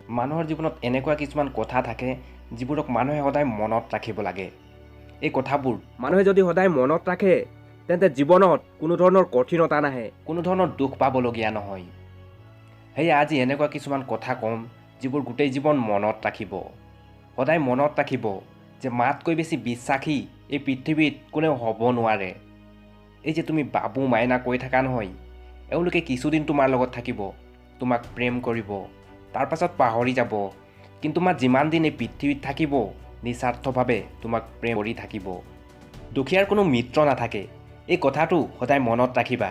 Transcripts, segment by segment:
মানুহৰ জীৱনত এনেকুৱা কিছুমান কথা থাকে যিবোৰক মানুহে সদায় মনত ৰাখিব লাগে। এই কথাবোৰ মানুহে যদি সদায় মনত ৰাখে তেন্তে জীৱনত কোনো ধৰণৰ কঠিনতা নাহে, কোনো ধৰণৰ দুখ পাবলগীয়া নহয়। সেয়ে আজি এনেকুৱা কিছুমান কথা ক'ম যিবোৰ গোটেই জীৱন মনত ৰাখিব। সদায় মনত ৰাখিব যে মাতকৈ বেছি বিশ্বাসী এই পৃথিৱীত কোনেও হ'ব নোৱাৰে। এই যে তুমি বাবু মাইনা কৈ থাকা নহয়, এওঁলোকে কিছুদিন তোমাৰ লগত থাকিব, তোমাক প্ৰেম কৰিব, তাৰ পাছত পাহৰি যাব। কিন্তু তোমাৰ যিমান দিন এই পৃথিৱীত থাকিব নিস্বাৰ্থভাৱে তোমাক প্ৰেম কৰি থাকিব। দুখীয়াৰ কোনো মিত্ৰ নাথাকে, এই কথাটো সদায় মনত ৰাখিবা।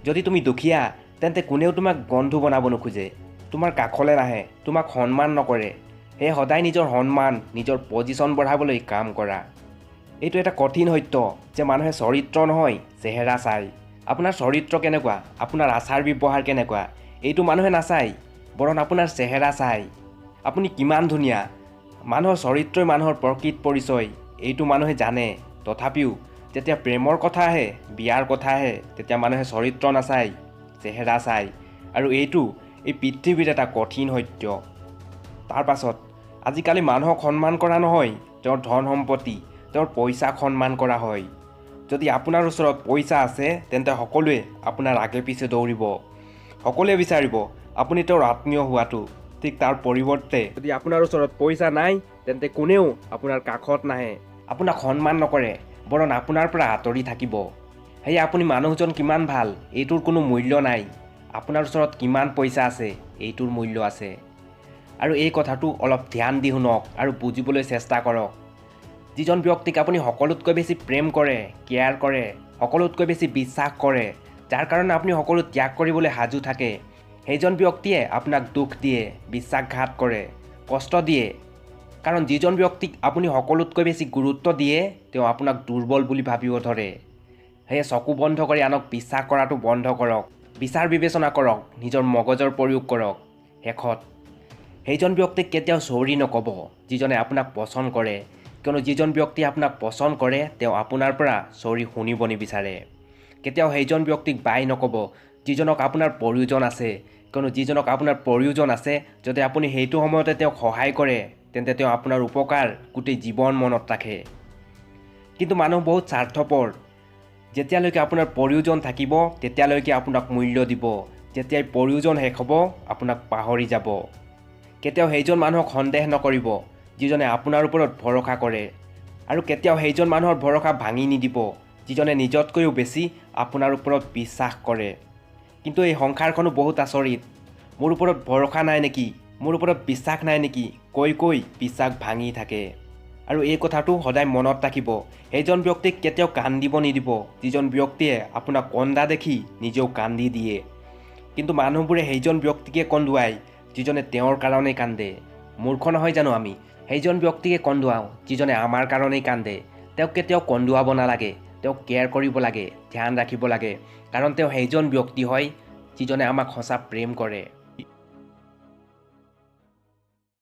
যদি তুমি দুখীয়া তেন্তে কোনেও তোমাক বন্ধু বনাব নোখোজে, তোমাৰ কাষলৈ নাহে, তোমাক সন্মান নকৰে। সেয়ে সদায় নিজৰ সন্মান, নিজৰ পজিশ্যন বঢ়াবলৈ কাম কৰা। এইটো এটা কঠিন সত্য যে মানুহে চৰিত্ৰ নহয় চেহেৰা চায়। আপোনাৰ চৰিত্ৰ কেনেকুৱা, আপোনাৰ আচাৰ ব্যৱহাৰ কেনেকুৱা, এইটো মানুহে নাচায়, বৰং আপোনাৰ চেহেৰা চায়। আপুনি কিমান ধুনীয়া, মানুহৰ চৰিত্ৰই মানুহৰ প্ৰকৃত পৰিচয়, এইটো মানুহে জানে। তথাপিও যেতিয়া প্ৰেমৰ কথা আহে, বিয়াৰ কথা আহে, তেতিয়া মানুহে চৰিত্ৰ নাচায়, চেহেৰা চায়। আৰু এইটো এই পৃথিৱীৰ এটা কঠিন সত্য। তাৰ পাছত আজিকালি মানুহক সন্মান কৰা নহয় তেওঁৰ ধন সম্পত্তি, তেওঁৰ পইচাক সন্মান কৰা হয়। যদি আপোনাৰ ওচৰত পইচা আছে তেন্তে সকলোৱে আপোনাৰ আগে পিছে দৌৰিব, সকলোৱে বিচাৰিব আপুনি তেওঁৰ আত্মীয় হোৱাটো। ঠিক তাৰ পৰিৱৰ্তে যদি আপোনাৰ ওচৰত পইচা নাই তেন্তে কোনেও আপোনাৰ কাষত নাহে, আপোনাক সন্মান নকৰে, বৰং আপোনাৰ পৰা আঁতৰি থাকিব। সেয়ে আপুনি মানুহজন কিমান ভাল এইটোৰ কোনো মূল্য নাই, আপোনাৰ ওচৰত কিমান পইচা আছে এইটোৰ মূল্য আছে। আৰু এই কথাটো অলপ ধ্যান দি শুনক আৰু বুজিবলৈ চেষ্টা কৰক। যিজন ব্যক্তিক আপুনি সকলোতকৈ বেছি প্ৰেম কৰে, কেয়াৰ কৰে, সকলোতকৈ বেছি বিশ্বাস কৰে, যাৰ কাৰণে আপুনি সকলো ত্যাগ কৰিবলৈ সাজু থাকে, সেইজন ব্যক্তিয়ে আপোনাক দুখ দিয়ে, বিশ্বাসঘাত কৰে, কষ্ট দিয়ে। কাৰণ যিজন ব্যক্তিক আপুনি সকলোতকৈ বেছি গুৰুত্ব দিয়ে তেওঁ আপোনাক দুৰ্বল বুলি ভাবিব ধৰে। সেয়ে চকু বন্ধ কৰি আনক বিশ্বাস কৰাটো বন্ধ কৰক, বিচাৰ বিবেচনা কৰক, নিজৰ মগজৰ প্ৰয়োগ কৰক। শেষত সেইজন ব্যক্তিক কেতিয়াও চৰি নক'ব যিজনে আপোনাক পচন্দ কৰে, কিয়নো যিজন ব্যক্তিয়ে আপোনাক পচন্দ কৰে তেওঁ আপোনাৰ পৰা চৰি শুনিব নিবিচাৰে। কেতিয়াও সেইজন ব্যক্তিক বাই নক'ব যিজনক আপোনাৰ প্ৰয়োজন আছে, কিয়নো যিজনক আপোনাৰ প্ৰয়োজন আছে যদি আপুনি সেইটো সময়তে তেওঁক সহায় কৰে তেন্তে তেওঁ আপোনাৰ উপকাৰ গোটেই জীৱন মনত ৰাখে। কিন্তু মানুহ বহুত স্বাৰ্থপৰ, যেতিয়ালৈকে আপোনাৰ প্ৰয়োজন থাকিব তেতিয়ালৈকে আপোনাক মূল্য দিব, যেতিয়াই প্ৰয়োজন শেষ হ'ব আপোনাক পাহৰি যাব। কেতিয়াও সেইজন মানুহক সন্দেহ নকৰিব যিজনে আপোনাৰ ওপৰত ভৰসা কৰে, আৰু কেতিয়াও সেইজন মানুহৰ ভৰসা ভাঙি নিদিব যিজনে নিজতকৈও বেছি আপোনাৰ ওপৰত বিশ্বাস কৰে। কিন্তু এই সংসাৰখনো বহুত আচৰিত, মোৰ ওপৰত ভৰসা নাই নেকি, মোৰ ওপৰত বিশ্বাস নাই নেকি কৈ কৈ বিশ্বাস ভাঙি থাকে। আৰু এই কথাটো সদায় মনত ৰাখিব, সেইজন ব্যক্তিক কেতিয়াও কান্দিব নিদিব যিজন ব্যক্তিয়ে আপোনাক কন্দা দেখি নিজেও কান্দি দিয়ে। কিন্তু মানুহবোৰে সেইজন ব্যক্তিকে কন্দুৱায় যিজনে তেওঁৰ কাৰণেই কান্দে। মূৰ্খ নহয় জানো আমি, সেইজন ব্যক্তিকে কন্দুৱাওঁ যিজনে আমাৰ কাৰণেই কান্দে। তেওঁক কেতিয়াও কন্দুৱাব নালাগে, তেওঁক কেয়াৰ কৰিব লাগে, ধ্যান ৰাখিব লাগে, কাৰণ তেওঁ সেইজন ব্যক্তি হয় যিজনে আমাক সঁচা প্ৰেম কৰে।